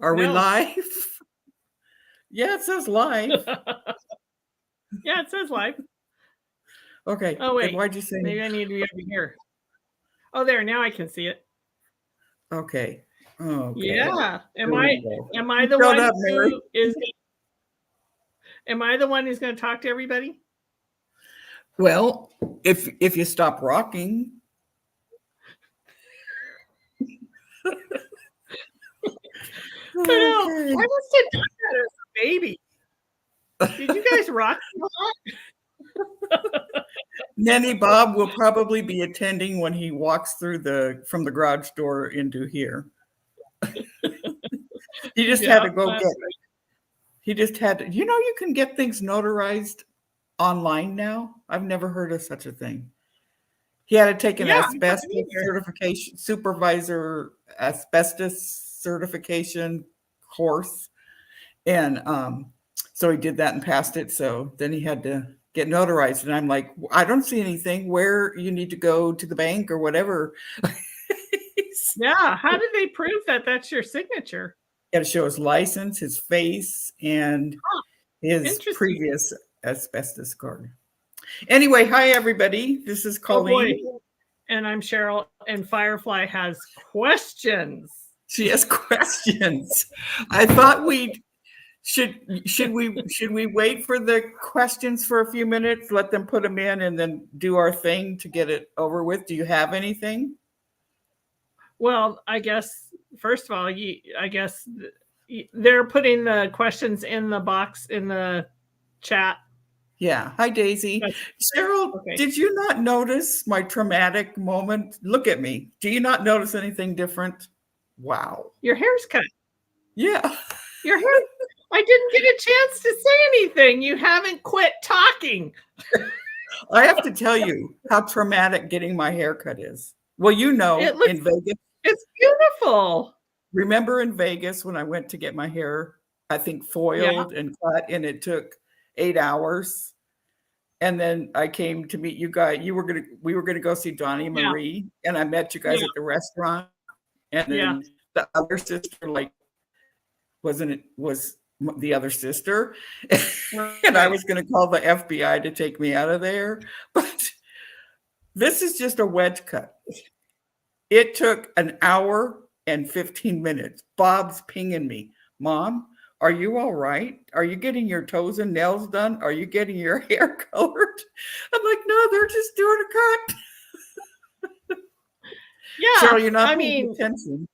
Are we No. live? Yeah, it says live. Yeah, it says live. Okay. Oh, wait. Then why'd you say? Maybe I need to be over here. Oh, there. Now I can see it. Okay. Okay. Yeah. There we go. Am I the Shut one up, Mary. who is? Am I the one who's going to talk to everybody? Well, if you stop rocking. I know. I must have done that as a baby. Did you guys rock a lot? Nanny Bob will probably be attending when he walks through from the garage door into here. He just had to go get it. He just had to, you can get things notarized online now. I've never heard of such a thing. He had to take an asbestos certification, supervisor asbestos certification course. And so he did that and passed it. So then he had to get notarized. And I'm like, I don't see anything where you need to go to the bank or whatever. Yeah. How did they prove that that's your signature? He had to show his license, his face, and his previous asbestos card. Anyway, hi, everybody. This is Colleen. Oh, and I'm Cheryl. And Firefly has questions. She has questions. I thought should we wait for the questions for a few minutes, let them put them in, and then do our thing to get it over with? Do you have anything? Well, I guess first of all, I guess they're putting the questions in the box in the chat. Yeah. Hi, Daisy. Cheryl, did you not notice my traumatic moment? Look at me. Do you not notice anything different? Wow. Your hair's cut. Yeah. Your hair. I didn't get a chance to say anything. You haven't quit talking. I have to tell you how traumatic getting my hair cut is. Well, in Vegas. It's beautiful. Remember in Vegas when I went to get my hair, I think foiled and cut, and it took 8 hours. And then I came to meet you guys. We were gonna go see Donnie and Marie, and I met you guys at the restaurant. And then the other sister, was the other sister, and I was gonna call the FBI to take me out of there. But this is just a wedge cut. It took an hour and 15 minutes. Bob's pinging me. Mom, are you all right? Are you getting your toes and nails done? Are you getting your hair colored? I'm like, no, they're just doing a cut. Yeah. Cheryl, you're not paying attention.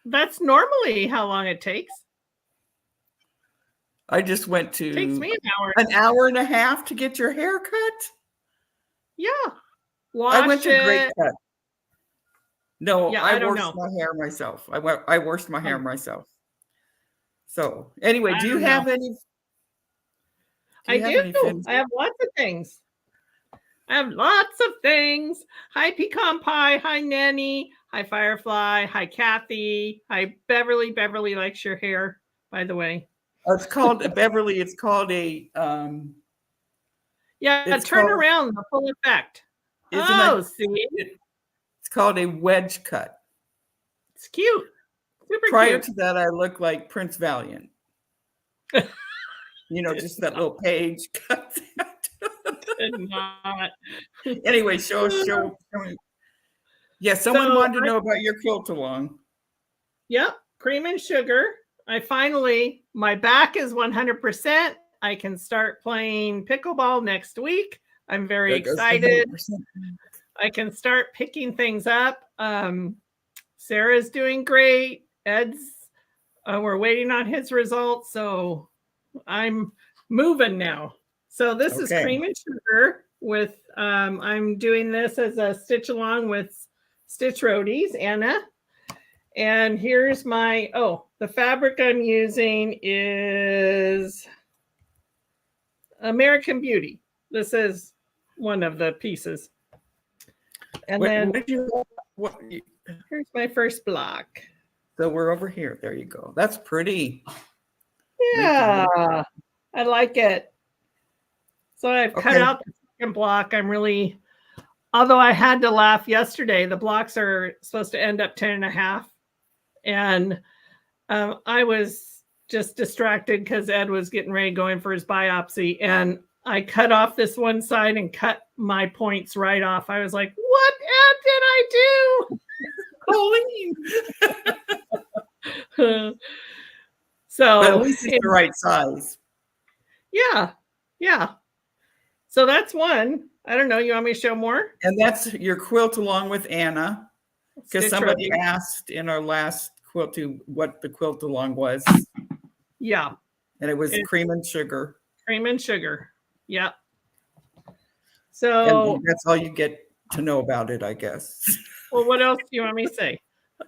That's normally how long it takes. I just went to. It takes me an hour and a half to get your hair cut. Yeah. I went to Great Cut. No, I washed my hair myself. I washed my hair myself. So anyway, do you have any? I do. I have lots of things. Hi, Pecan Pie. Hi, Nanny. Hi, Firefly. Hi, Kathy. Hi, Beverly. Beverly likes your hair, by the way. It's called Beverly. It's called a. Turn around the full effect. See. It's called a wedge cut. It's cute. Super Prior cute. to that, I looked like Prince Valiant. Just that little page cut. Not. Anyway, show me. Yeah, someone wanted to know about your quilt along. Yep, cream and sugar. My back is 100%. I can start playing pickleball next week. I'm very excited. 100%. I can start picking things up. Sarah's doing great. Ed's, we're waiting on his results. So I'm moving now. So this is cream and sugar with, I'm doing this as a stitch along with Stitch Roadies, Anna. And here's the fabric I'm using is American Beauty. This is one of the pieces. And here's my first block. So we're over here. There you go. That's pretty. Yeah, I like it. So I've cut out the second block. Although I had to laugh yesterday, the blocks are supposed to end up 10.5. And I was just distracted because Ed was getting ready to go in for his biopsy, and I cut off this one side and cut my points right off. I was like, what, Ed, did I do? Colleen. So but at least it's the right size. Yeah. Yeah. So that's one. I don't know. You want me to show more? And that's your quilt along with Anna. Because somebody asked in our last quilt what the quilt along was. Yeah. And it was cream and sugar. Cream and sugar. Yeah. So and that's all you get to know about it, I guess. Well, what else do you want me to say?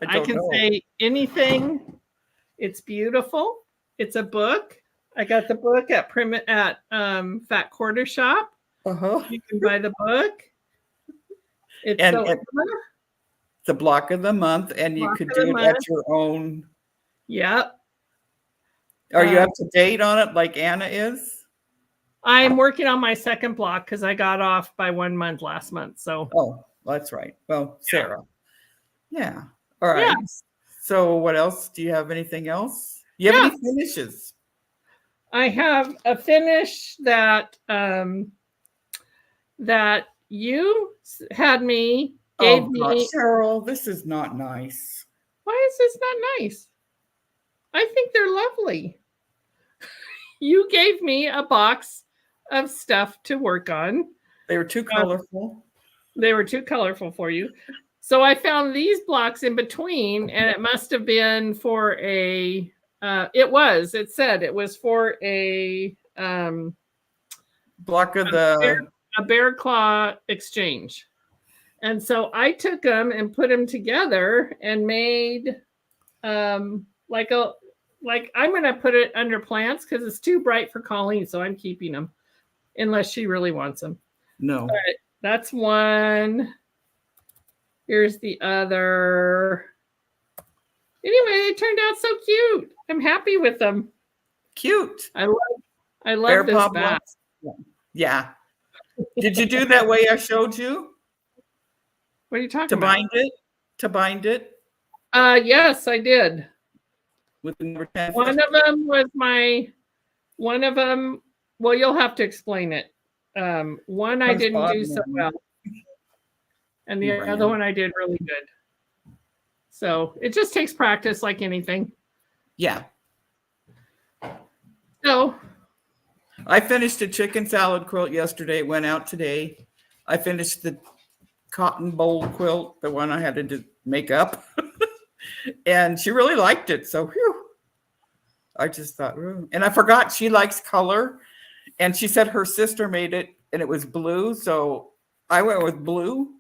I can say anything. It's beautiful. It's a book. I got the book at Fat Quarter Shop. You can buy the book. It's the block of the month, and you could do it at your own. Yep. Are you up to date on it like Anna is? I'm working on my second block because I got off by 1 month last month. So. Oh, that's right. Well, Sarah. Yeah. All right. Yeah. So what else? Do you have anything else? You have any finishes? I have a finish that that you had me gave me. Cheryl, this is not nice. Why is this not nice? I think they're lovely. You gave me a box of stuff to work on. They were too colorful. They were too colorful for you. So I found these blocks in between, and it must have been for a it said it was for a block of a bear claw exchange. And so I took them and put them together and made I'm going to put it under plants because it's too bright for Colleen, so I'm keeping them unless she really wants them. No. All right, that's one. Here's the other. Anyway, they turned out so cute. I'm happy with them. Cute. I love this bag. Yeah. Did you do that way I showed you? What are you talking about? To bind it? Yes, I did. With the number 10. One of them, well, you'll have to explain it. One I didn't do so well. And the other one I did really good. So it just takes practice like anything. Yeah. So I finished a chicken salad quilt yesterday. It went out today. I finished the cotton bowl quilt, the one I had to make up. And she really liked it. So whew, I just thought, and I forgot she likes color. And she said her sister made it and it was blue. So I went with blue.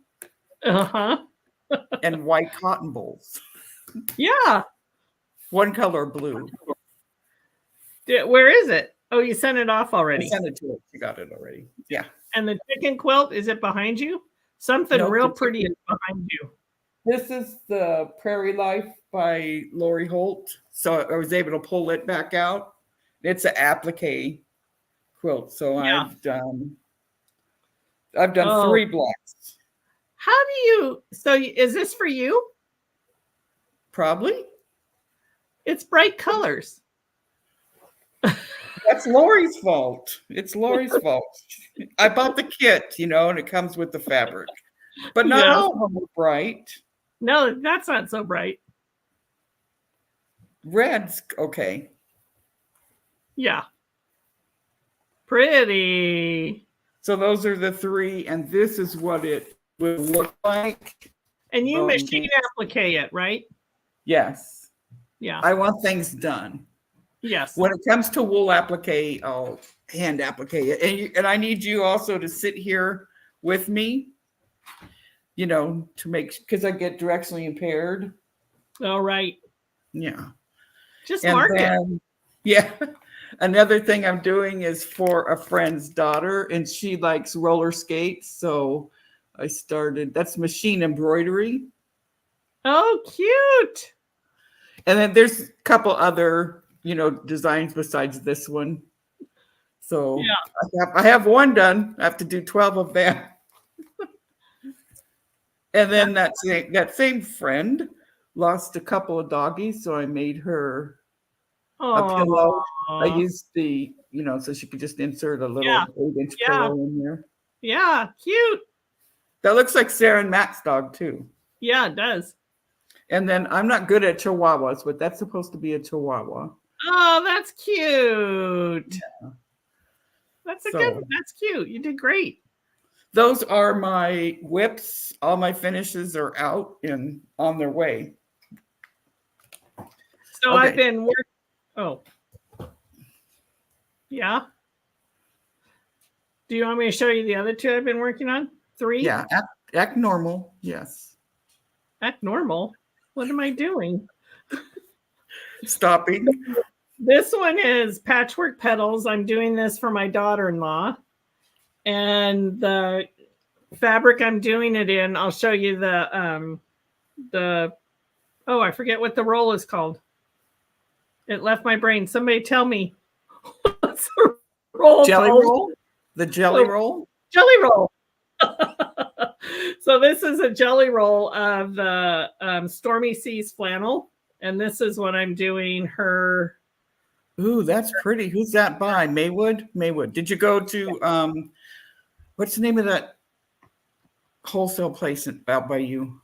And white cotton bowls. Yeah. One color blue. Where is it? Oh, you sent it off already. I sent it to her. You got it already. Yeah. And the chicken quilt, is it behind you? Something real pretty is behind you. This is the Prairie Life by Lori Holt. So I was able to pull it back out. It's an applique quilt. So I've done 3 blocks. How do you, so is this for you? Probably. It's bright colors. That's Lori's fault. It's Lori's fault. I bought the kit, and it comes with the fabric. But not all of them are bright. No, that's not so bright. Red's okay. Yeah. Pretty. So those are the 3, and this is what it would look like. And you machine applique it, right? Yes. Yeah. I want things done. Yes. When it comes to wool applique, I'll hand applique it. And I need you also to sit here with me, to make, because I get directionally impaired. All right. Yeah. Just mark it. Yeah. Another thing I'm doing is for a friend's daughter, and she likes roller skates. So I started, that's machine embroidery. Oh, cute. And then there's a couple other, designs besides this one. So I have one done. I have to do 12 of them. And then that same friend lost a couple of doggies, so I made her a pillow. I used the, so she could just insert a little 8-inch pillow in there. Yeah, cute. That looks like Sarah and Matt's dog too. Yeah, it does. And then I'm not good at chihuahuas, but that's supposed to be a chihuahua. Oh, that's cute. Yeah. That's cute. You did great. Those are my whips. All my finishes are out and on their way. So okay. I've been working. Oh. Yeah. Do you want me to show you the other two I've been working on? 3? Yeah. Act normal. Yes. Act normal? What am I doing? Stopping. This one is Patchwork Petals. I'm doing this for my daughter-in-law. And the fabric I'm doing it in, I'll show you the I forget what the roll is called. It left my brain. Somebody tell me. What's the roll Jelly called? roll? The jelly roll? Jelly roll. So this is a jelly roll of the Stormy Seas flannel. And this is what I'm doing her. Ooh, that's pretty. Who's that by? Maywood? Maywood. Did you go to, what's the name of that wholesale place out by you?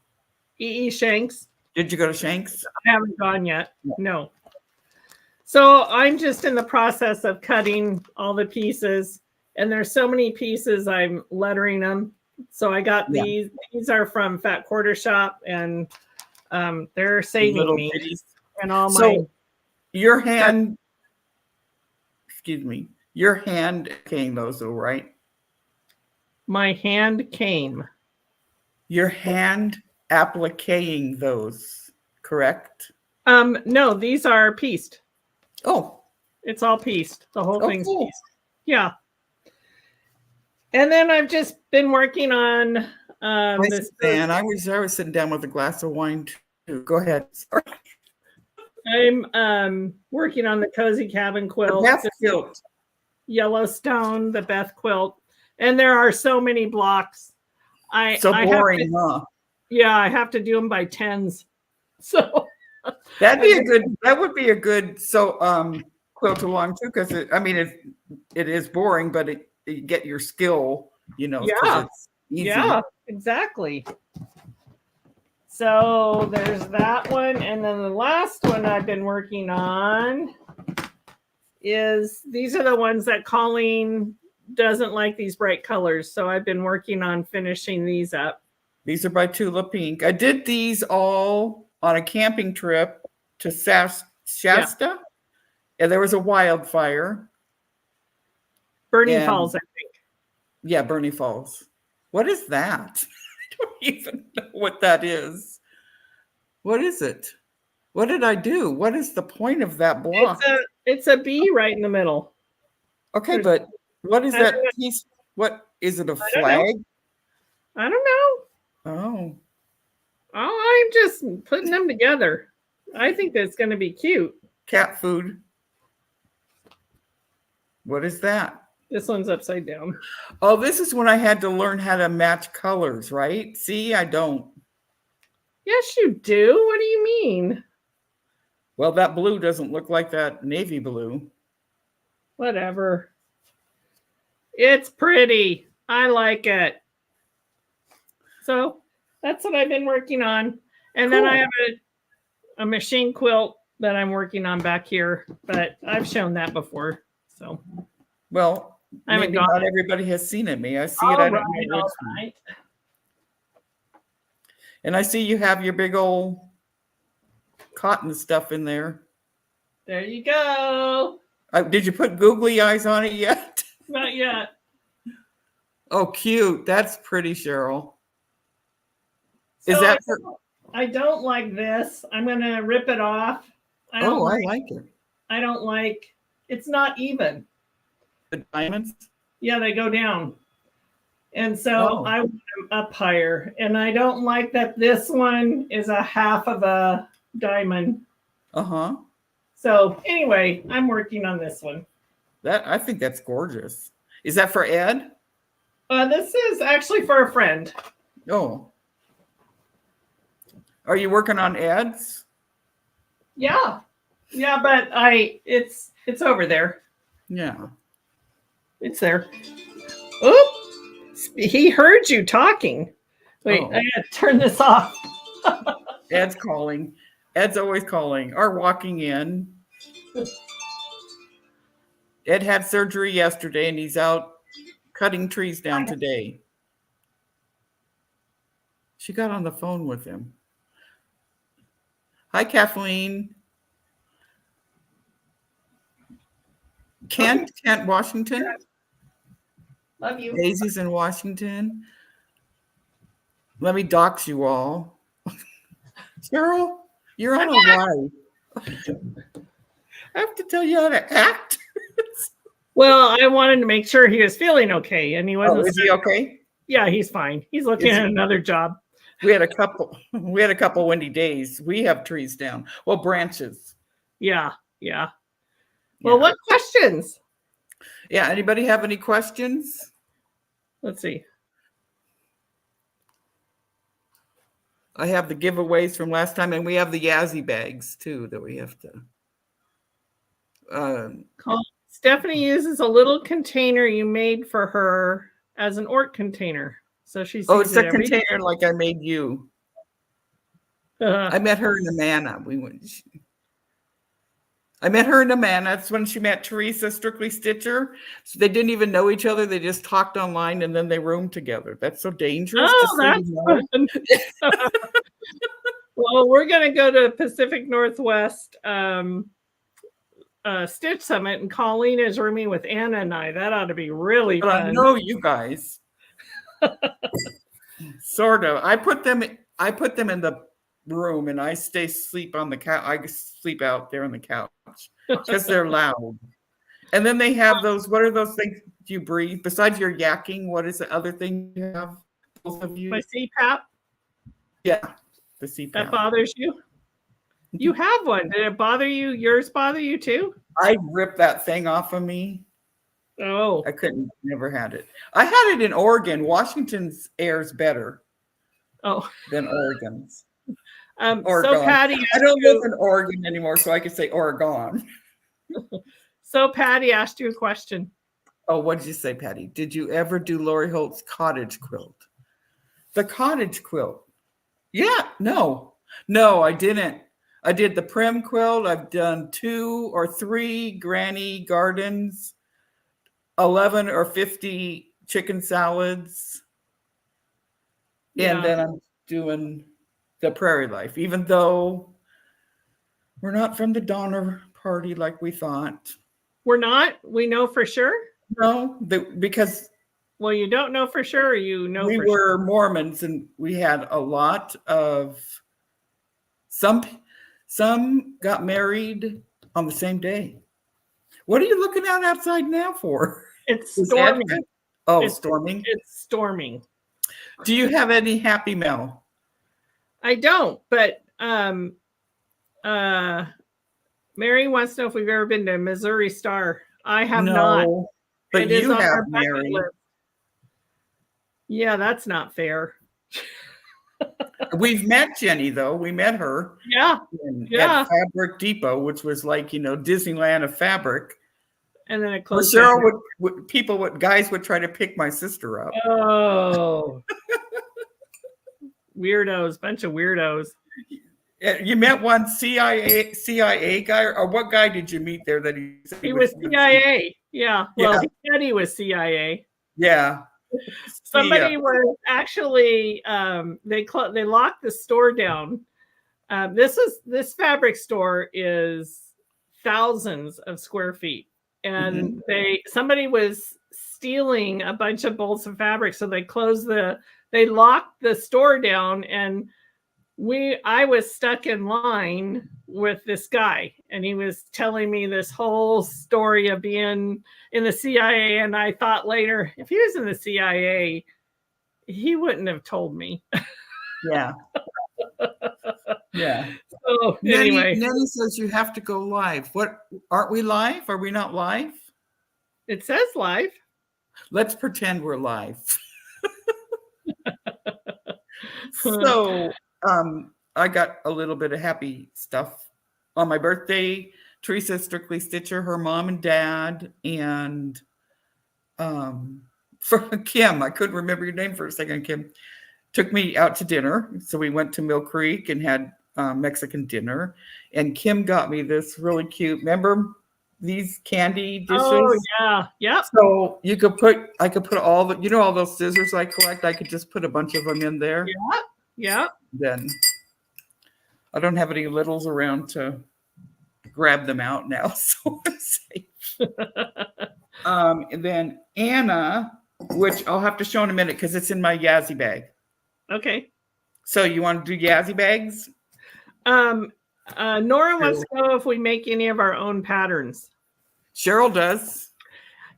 E.E. Shanks. Did you go to Shanks? I haven't gone yet. No. So I'm just in the process of cutting all the pieces. And there's so many pieces, I'm lettering them. So I got these. These are from Fat Quarter Shop, and they're saving me. And all so your hand, excuse me, your hand came those though, right? My hand came. Your hand appliquing those, correct? No, these are pieced. Oh. It's all pieced. The whole thing's pieced. Yeah. And then I've just been working on this. And I was sitting down with a glass of wine too. Go ahead. Sorry. I'm working on the Cozy Cabin quilt. The Beth quilt. Yellowstone, the Beth quilt. And there are so many blocks. Boring, huh? Yeah, I have to do them by 10s. So that would be a good quilt along too, because it is boring, but you get your skill, Yeah. It's easy. Yeah, exactly. So there's that one. And then the last one I've been working on is, these are the ones that Colleen doesn't like, these bright colors. So I've been working on finishing these up. These are by Tula Pink. I did these all on a camping trip to Shasta. And there was a wildfire. Bernie Falls, I think. Yeah, Bernie Falls. What is that? I don't even know what that is. What is it? What did I do? What is the point of that block? It's a bee right in the middle. Okay, but what is that piece? What is it, a flag? I don't know. Oh. I'm just putting them together. I think that's going to be cute. Cat food. What is that? This one's upside down. Oh, this is when I had to learn how to match colors, right? See, I don't. Yes, you do. What do you mean? Well, that blue doesn't look like that navy blue. Whatever. It's pretty. I like it. So that's what I've been working on. And then I have a machine quilt that I'm working on back here, but I've shown that before. So, well, maybe not everybody has seen it. I see it. I don't know which one. And I see you have your big old cotton stuff in there. There you go. Did you put googly eyes on it yet? Not yet. Oh, cute. That's pretty, Cheryl. So is that I don't like this. I'm going to rip it off. I like it. I don't like, it's not even. The diamonds? Yeah, they go down. And so I want them up higher. And I don't like that this one is a half of a diamond. Uh-huh. So anyway, I'm working on this one. I think that's gorgeous. Is that for Ed? This is actually for a friend. Oh. Are you working on ads? Yeah. Yeah, but it's over there. Yeah. It's there. Oop. He heard you talking. Wait, I gotta turn this off. Ed's calling. Ed's always calling or walking in. Ed had surgery yesterday and he's out cutting trees down today. She got on the phone with him. Hi, Kathleen. Kent, Washington. Love you. Daisy's in Washington. Let me dox you all. Cheryl, you're on a live. I have to tell you how to act. Well, I wanted to make sure he was feeling okay, and he wasn't. Oh, is he okay? Yeah, he's fine. He's looking at another job. We had a couple windy days. We have trees down. Well, branches. Yeah. Well, what questions? Yeah, anybody have any questions? Let's see. I have the giveaways from last time, and we have the Yazzy bags too that we have to. Stephanie uses a little container you made for her as an orc container. So she's it's a container like I made you. I met her in Amana. I met her in Amana. That's when she met Teresa Strictly Stitcher. So they didn't even know each other. They just talked online and then they roomed together. That's so dangerous. Oh, that's fun. Well, we're going to go to Pacific Northwest Stitch Summit, and Colleen is rooming with Anna and I. That ought to be really fun. I know you guys. Sort of. I put them in the room and I sleep on the couch. I sleep out there on the couch because they're loud. And then they have those, what are those things you breathe? Besides your yakking, what is the other thing you have? Both of you? My CPAP? Yeah, the CPAP. That bothers you? You have one. Did it bother you? Yours bother you too? I ripped that thing off of me. Oh. I never had it. I had it in Oregon. Washington's air's better than Oregon's. So Patty, I don't live in Oregon anymore, so I could say Oregon. So Patty asked you a question. Oh, what did you say, Patty? Did you ever do Lori Holt's cottage quilt? The cottage quilt? Yeah, no, I didn't. I did the prim quilt. I've done 2 or 3 granny gardens, 11 or 50 chicken salads. Yeah. And then I'm doing the Prairie Life, even though we're not from the Donner Party like we thought. We're not? We know for sure? No, because... Well, you don't know for sure, or you know we were Mormons, and we had a lot of... Some got married on the same day. What are you looking out outside now for? It's storming. Storming? It's storming. Do you have any Happy Mail? I don't, but Mary wants to know if we've ever been to Missouri Star. I have not. But you have, Mary. Yeah, that's not fair. We've met Jenny, though. We met her. Yeah. At Fabric Depot, which was like, Disneyland of fabric. And then it closed. Cheryl guys would try to pick my sister up. Oh. Weirdos, bunch of weirdos. You met one CIA guy, or what guy did you meet there that he was CIA? Yeah. Well, he said he was CIA. Yeah. Somebody was actually they locked the store down. This fabric store is thousands of square feet, and somebody was stealing a bunch of bolts of fabric, so they locked the store down, and I was stuck in line with this guy, and he was telling me this whole story of being in the CIA. And I thought later, if he was in the CIA, he wouldn't have told me. Yeah. Yeah. So anyway, Nettie says you have to go live. What, aren't we live? Are we not live? It says live. Let's pretend we're live. So I got a little bit of happy stuff on my birthday. Teresa Strictly Stitcher, her mom and dad, and for Kim, I couldn't remember your name for a second, Kim, took me out to dinner. So we went to Mill Creek and had Mexican dinner. And Kim got me this really cute, remember these candy dishes? Oh, yeah. Yep. So I could put all the, all those scissors I collect, I could just put a bunch of them in there. Yeah. Yeah. Then I don't have any littles around to grab them out now. So I'm safe. And then Anna, which I'll have to show in a minute because it's in my Yazzy bag. Okay. So you want to do Yazzy bags? Nora wants to know if we make any of our own patterns. Cheryl does.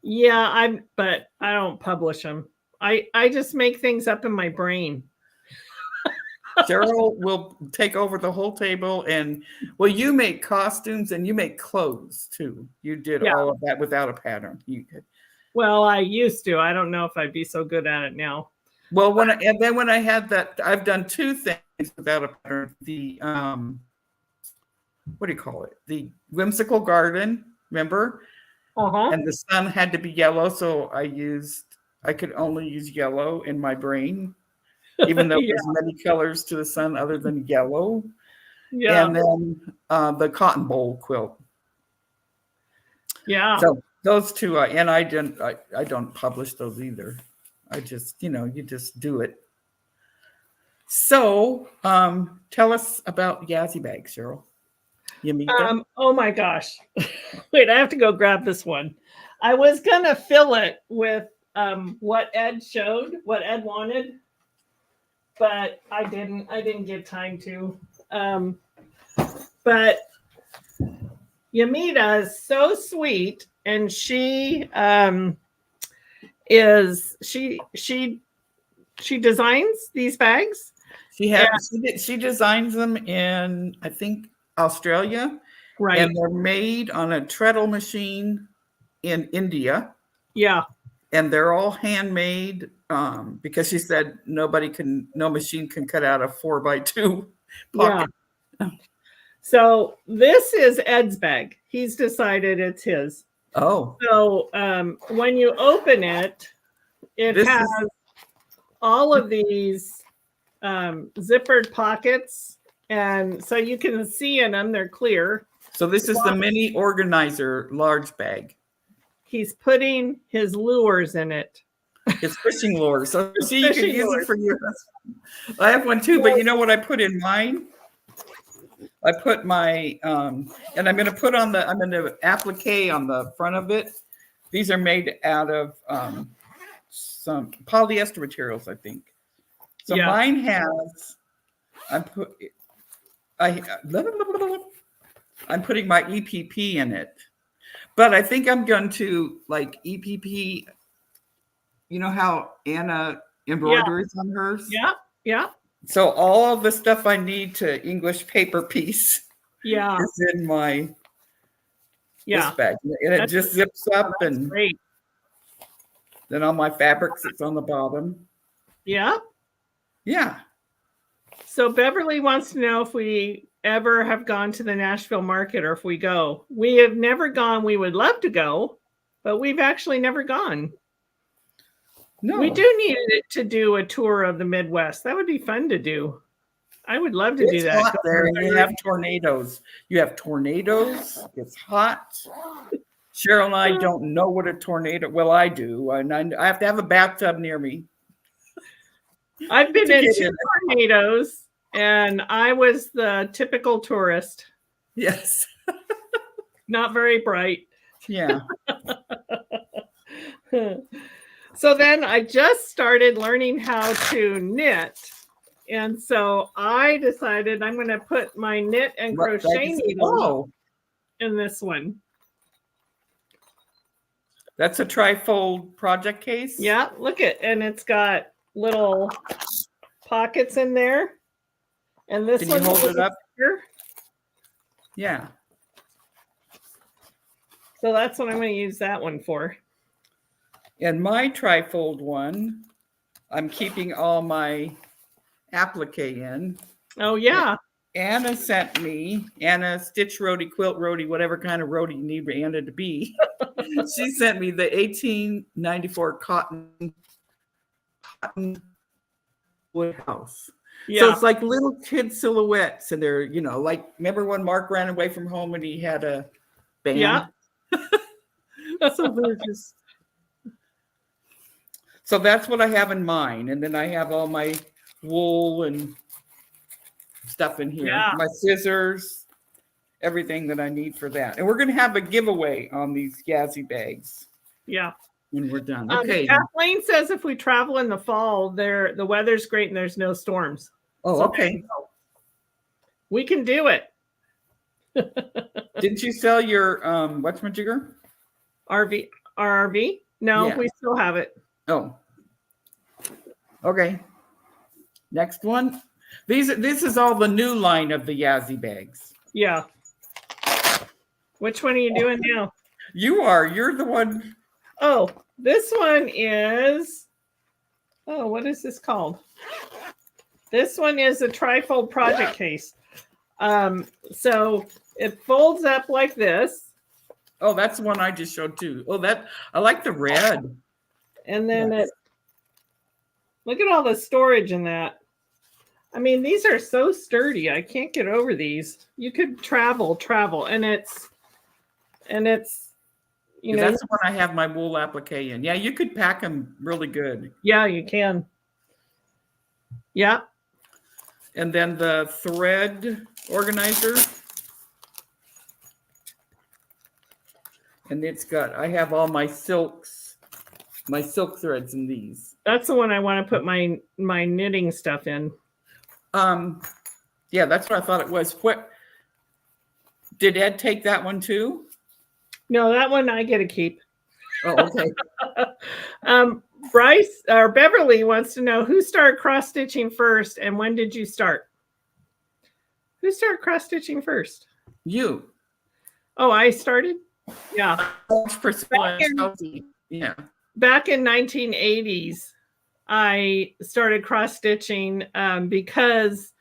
Yeah, but I don't publish them. I just make things up in my brain. Cheryl will take over the whole table, and you make costumes and you make clothes too. You did all of that without a pattern. Well, I used to. I don't know if I'd be so good at it now. Well, when I had that, I've done two things without a pattern. The what do you call it? The whimsical garden, remember? And the sun had to be yellow, so I could only use yellow in my brain, even though there's many colors to the sun other than yellow. Yeah. And then the cotton bowl quilt. Yeah. So those two, and I don't publish those either. I just, you just do it. So tell us about Yazzy bags, Cheryl. You meet them? Oh my gosh. Wait, I have to go grab this one. I was gonna fill it with what Ed wanted, but I didn't get time to. But Yamita is so sweet, and she she designs these bags. She designs them in, I think, Australia, right? And they're made on a treadle machine in India. Yeah, and they're all handmade because she said no machine can cut out a 4x2 pocket. Yeah. So this is Ed's bag. He's decided it's his. Oh. So when you open it, it has all of these zippered pockets. And so you can see in them, they're clear. So this is the mini organizer large bag. He's putting his lures in it. It's fishing lures. So see, you can use it for yours. I have one too, but you know what I put in mine? I put my, and I'm going to put I'm going to applique on the front of it. These are made out of some polyester materials, I think. So mine has, I'm putting my EPP in it, but I think I'm going to like EPP. You know how Anna embroideries on hers? Yeah, yeah. So all of the stuff I need to English paper piece is in my this bag. And it just zips up and great. Then all my fabrics, it's on the bottom. Yeah. Yeah. So Beverly wants to know if we ever have gone to the Nashville market or if we go. We have never gone. We would love to go, but we've actually never gone. No. We do need to do a tour of the Midwest. That would be fun to do. I would love to do that. Hot there, and you have tornadoes. It's hot. Cheryl and I don't know what a tornado. Well, I do, and I have to have a bathtub near me. I've been in 2 tornadoes, and I was the typical tourist. Yes. Not very bright. Yeah. So then I just started learning how to knit. And so I decided I'm going to put my knit and crochet needle in this one. That's a trifold project case? Yeah, look and it's got little pockets in there. And this one, can you hold it up here? Yeah. So that's what I'm going to use that one for. And my trifold one, I'm keeping all my applique in. Oh, yeah. Anna sent me, Anna Stitch Roadie, Quilt Roadie, whatever kind of roadie you need Anna to be. She sent me the 1894 cotton wood house. Yeah. So it's like little kid silhouettes, and they're, you know, like, remember when Mark ran away from home and he had a band? Yeah. So they're just. So that's what I have in mind, and then I have all my wool and stuff in here. Yeah. My scissors, everything that I need for that. And we're going to have a giveaway on these Yazzy bags. Yeah. When we're done. Okay. Kathleen says if we travel in the fall, the weather's great and there's no storms. Oh, so okay. We can do it. Didn't you sell your whatchamajigger? RV? No, yeah. We still have it. Oh. Okay. Next one. This is all the new line of the Yazzy bags. Yeah. Which one are you doing now? You're the one. Oh, this one is, what is this called? This one is a trifold project case. So it folds up like this. Oh, that's the one I just showed too. Oh, I like the red. And then look at all the storage in that. I mean, these are so sturdy. I can't get over these. You could travel, and it's you know, that's the one I have my wool applique in. Yeah, you could pack them really good. Yeah, you can. Yeah. And then the thread organizer. And I have all my silk threads in these. That's the one I want to put my knitting stuff in. Yeah, that's what I thought it was. What did Ed take that one too? No, that one I get to keep. Oh, okay. Bryce or Beverly wants to know who started cross stitching first and when did you start? Who started cross stitching first? You. Oh, I started? Yeah. Yeah. Back in 1980s, I started cross stitching because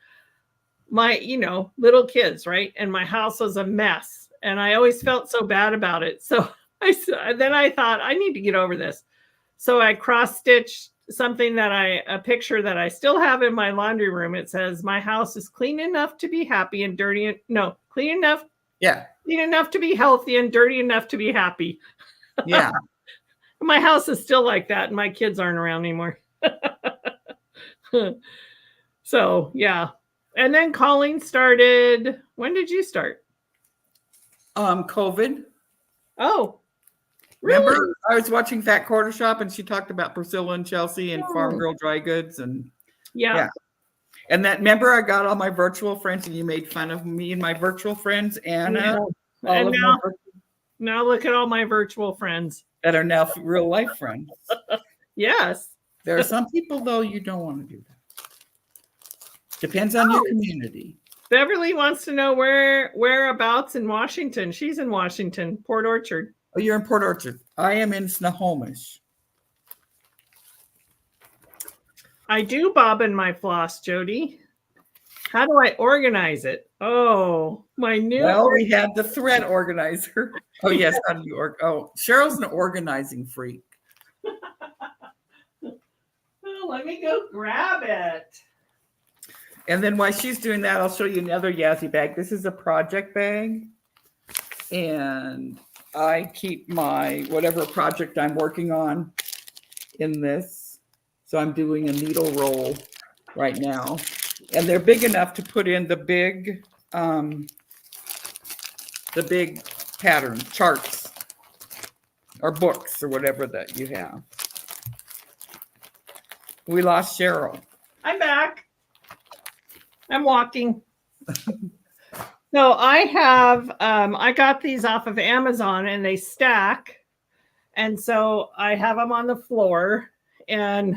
my, little kids, right? And my house was a mess. And I always felt so bad about it. So then I thought I need to get over this. So I cross stitched something a picture that I still have in my laundry room. It says, my house is clean enough to be happy and clean enough. Yeah. Clean enough to be healthy and dirty enough to be happy. Yeah. My house is still like that. And my kids aren't around anymore. So, yeah. And then Colleen started. When did you start? COVID. Oh, really? Remember, I was watching Fat Quarter Shop and she talked about Priscilla and Chelsea and Farm Girl Dry Goods and yeah. And remember, I got all my virtual friends and you made fun of me and my virtual friends, Anna. Yeah. And now look at all my virtual friends that are now real life friends. Yes. There are some people though you don't want to do that. Depends on your community. Beverly wants to know whereabouts in Washington. She's in Washington, Port Orchard. Oh, you're in Port Orchard. I am in Snohomish. I do bobbin my floss, Jody. How do I organize it? Oh, my new. Well, we have the thread organizer. Oh, yes. How do you Cheryl's an organizing freak. Oh, let me go grab it. And then while she's doing that, I'll show you another Yazzy bag. This is a project bag. And I keep my whatever project I'm working on in this. So I'm doing a needle roll right now. And they're big enough to put in the big pattern charts or books or whatever that you have. We lost Cheryl. I'm back. I'm walking. So I have, I got these off of Amazon and they stack. And so I have them on the floor and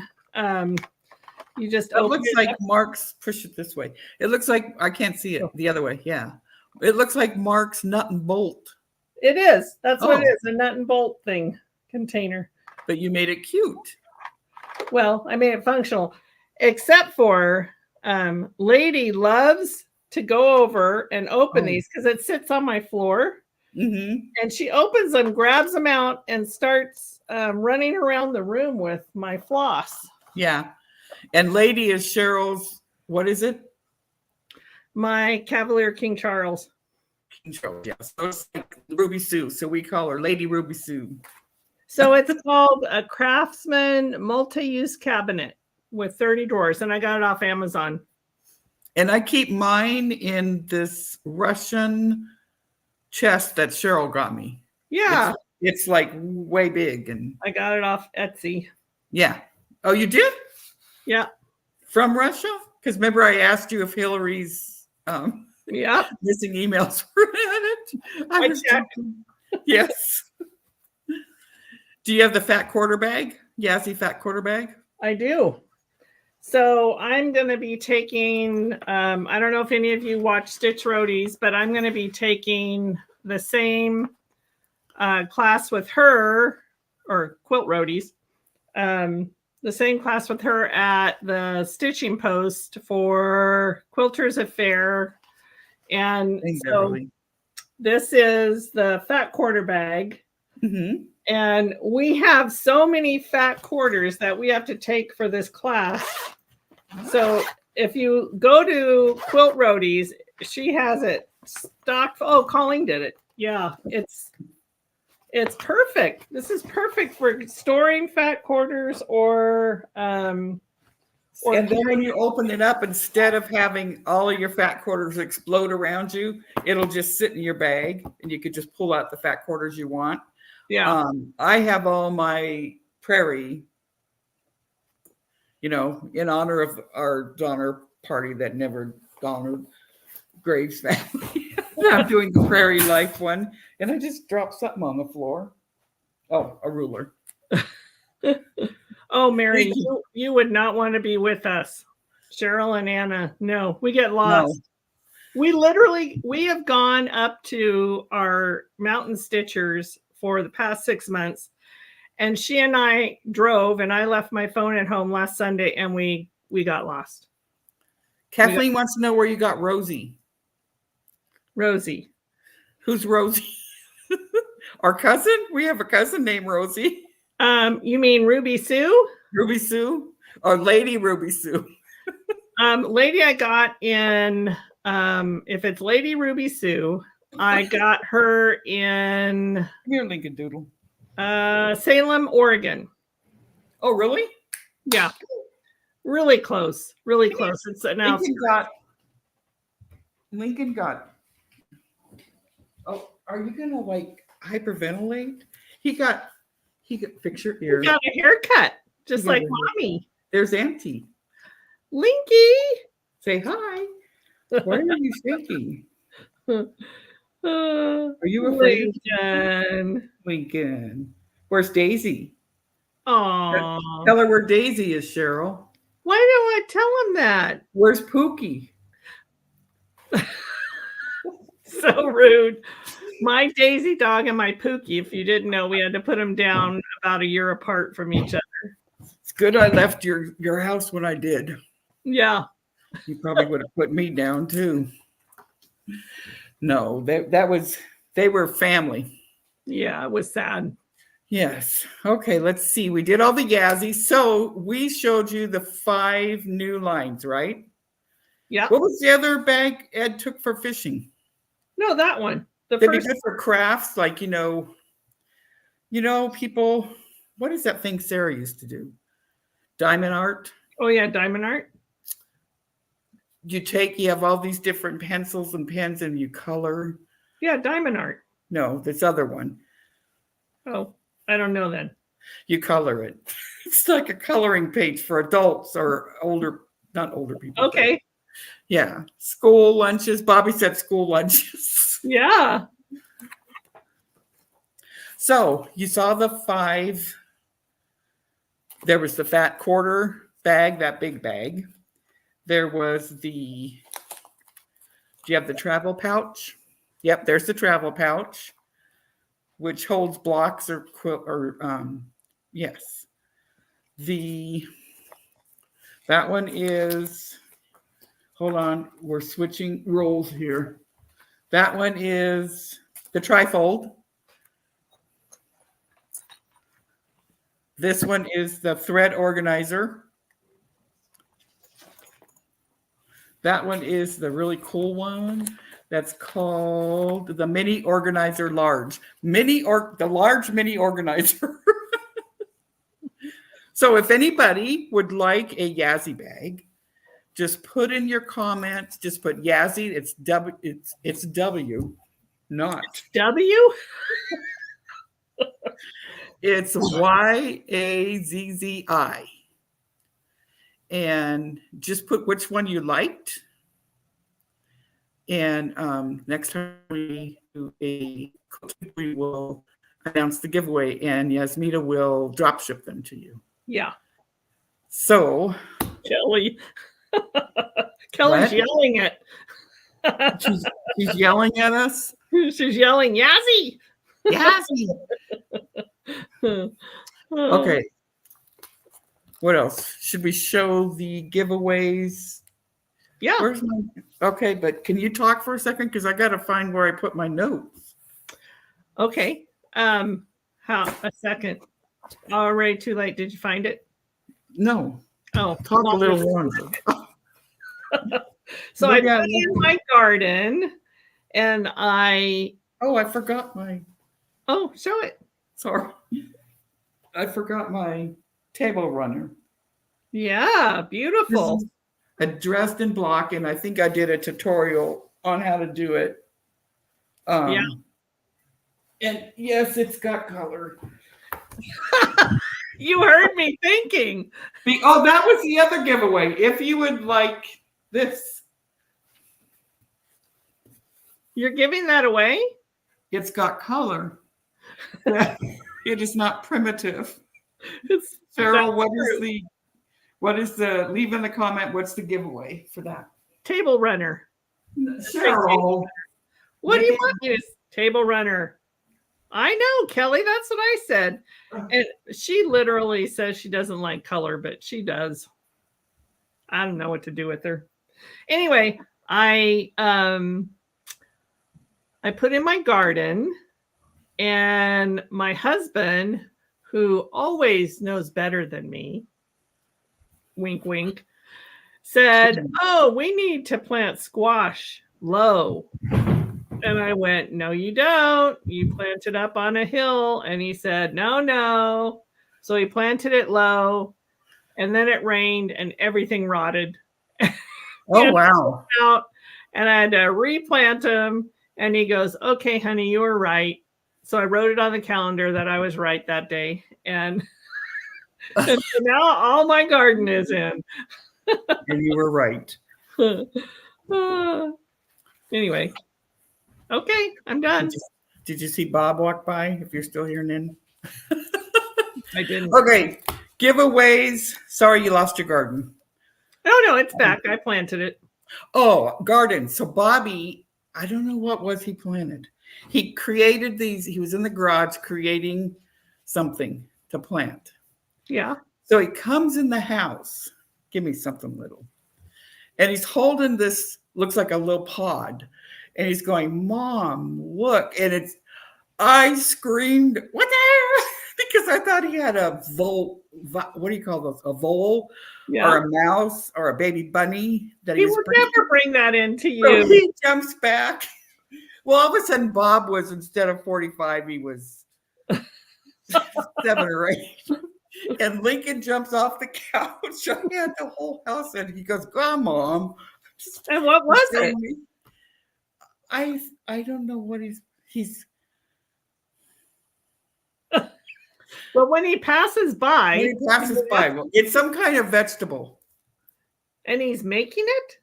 you just it looks like Mark's, push it this way. It looks like, I can't see it the other way. Yeah. It looks like Mark's nut and bolt. It is. That's what it is. A nut and bolt thing container. But you made it cute. Well, I made it functional, except for Lady loves to go over and open these because it sits on my floor. Mm-hmm. And she opens them, grabs them out, and starts running around the room with my floss. Yeah. And Lady is Cheryl's, what is it? My Cavalier King Charles. King Charles, yes. So it's like Ruby Sue. So we call her Lady Ruby Sue. So it's called a Craftsman multi-use cabinet with 30 drawers. And I got it off Amazon. And I keep mine in this Russian chest that Cheryl got me. Yeah. It's like way big. And I got it off Etsy. Yeah. Oh, you did? Yeah. From Russia? Because remember I asked you if Hillary's missing emails were in it. I checked. Yes. Do you have the fat quarter bag? Yazzy fat quarter bag? I do. So I'm going to be taking, I don't know if any of you watch Stitch Roadies, but I'm going to be taking the same class with her, or Quilt Roadies, the same class with her at the Stitching Post for Quilters Affair. And so this is the fat quarter bag. Mm-hmm. And we have so many fat quarters that we have to take for this class. So if you go to Quilt Roadies, she has it stocked. Oh, Colleen did it. Yeah, it's perfect. This is perfect for storing fat quarters or and then when you open it up, instead of having all of your fat quarters explode around you, it'll just sit in your bag and you could just pull out the fat quarters you want. Yeah. I have all my prairie, in honor of our Donner party that never Donner Graves family. I'm doing the prairie life one, and I just dropped something on the floor. Oh, a ruler. Oh, Mary, you would not want to be with us. Cheryl and Anna. No, we get lost. No. We have gone up to our mountain stitchers for the past 6 months. And she and I drove, and I left my phone at home last Sunday, and we got lost. Kathleen wants to know where you got Rosie. Rosie. Who's Rosie? Our cousin? We have a cousin named Rosie. You mean Ruby Sue? Ruby Sue? Or Lady Ruby Sue? Lady I got in, if it's Lady Ruby Sue, I got her in... Here, Lincoln Doodle. Salem, Oregon. Oh, really? Yeah. Really close. Really close. It's now Lincoln got. Oh, are you gonna like hyperventilate? He got fix your ear. He got a haircut, just like Mommy. There's Auntie. Linky. Say hi. Why are you shaking? Are you afraid? Lincoln. Where's Daisy? Oh. Tell her where Daisy is, Cheryl. Why don't I tell him that? Where's Pookie? So rude. My Daisy dog and my Pookie, if you didn't know, we had to put them down about a year apart from each other. It's good I left your house when I did. Yeah. You probably would have put me down too. No, they were family. Yeah, it was sad. Yes. Okay, let's see. We did all the Yazzy. So we showed you the 5 new lines, right? Yeah. What was the other bag Ed took for fishing? No, that one. They'd be good for crafts, like, people, what is that thing Sarah used to do? Diamond art? Oh, yeah, diamond art. You have all these different pencils and pens and you color. Yeah, diamond art. No, this other one. Oh, I don't know then. You color it. It's like a coloring page for adults or not older people. Okay. Yeah. School lunches. Bobby said school lunches. Yeah. So you saw the 5. There was the fat quarter bag, that big bag. There was do you have the travel pouch? Yep, there's the travel pouch, which holds blocks yes. That one is, hold on. We're switching roles here. That one is the trifold. This one is the thread organizer. That one is the really cool one. That's called the Mini Organizer Large. The large mini organizer. So if anybody would like a Yazzy bag, just put in your comments, just put Yazzy. It's W, not W. It's YAZZI. And just put which one you liked. And next time we do we will announce the giveaway, and Yasmita will drop ship them to you. Yeah. So, Kelly's yelling at. she's yelling at us. She's yelling, Yazzy. Yazzy. Okay. What else? Should we show the giveaways? Yeah. Okay, but can you talk for a second? Because I got to find where I put my notes. Okay. A second. Already too late. Did you find it? No. Oh, talk a little longer. So I put in my garden, and I forgot my. Oh, show it. Sorry, I forgot my table runner. Yeah, beautiful. Addressed in block, and I think I did a tutorial on how to do it. Yeah. And yes, it's got color. You heard me thinking. That was the other giveaway. If you would like this. You're giving that away? It's got color. It is not primitive. Cheryl, what is the, leave in the comment, what's the giveaway for that? Table runner. Cheryl. What do you want me to table runner? I know, Kelly, that's what I said. And she literally says she doesn't like color, but she does. I don't know what to do with her. Anyway, I put in my garden, and my husband, who always knows better than me, wink, wink, said, oh, we need to plant squash low. And I went, no, you don't. You plant it up on a hill. And he said, no. So he planted it low, and then it rained and everything rotted. Oh, wow. And I had to replant them. And he goes, okay, honey, you were right. So I wrote it on the calendar that I was right that day. And, and so now all my garden is in. And you were right. Anyway. Okay, I'm done. Did you see Bob walk by? If you're still here, Nin. I didn't. Okay, giveaways. Sorry you lost your garden. No, it's back. I planted it. Oh, garden. So Bobby, I don't know what was he planted. He created these. He was in the garage creating something to plant. Yeah. So he comes in the house. Give me something little. And he's holding this, looks like a little pod. And he's going, Mom, look. And I screamed, what the hell? Because I thought he had a vole. What do you call those? A vole? Yeah. Or a mouse or a baby bunny. That he would never bring that into you. So he jumps back. Well, all of a sudden, Bob was, instead of 45, he was 7 or 8. And Lincoln jumps off the couch. I had the whole house, and he goes, "Go on, Mom." And what was it? I don't know what he's. But when he passes by, well, it's some kind of vegetable. And he's making it?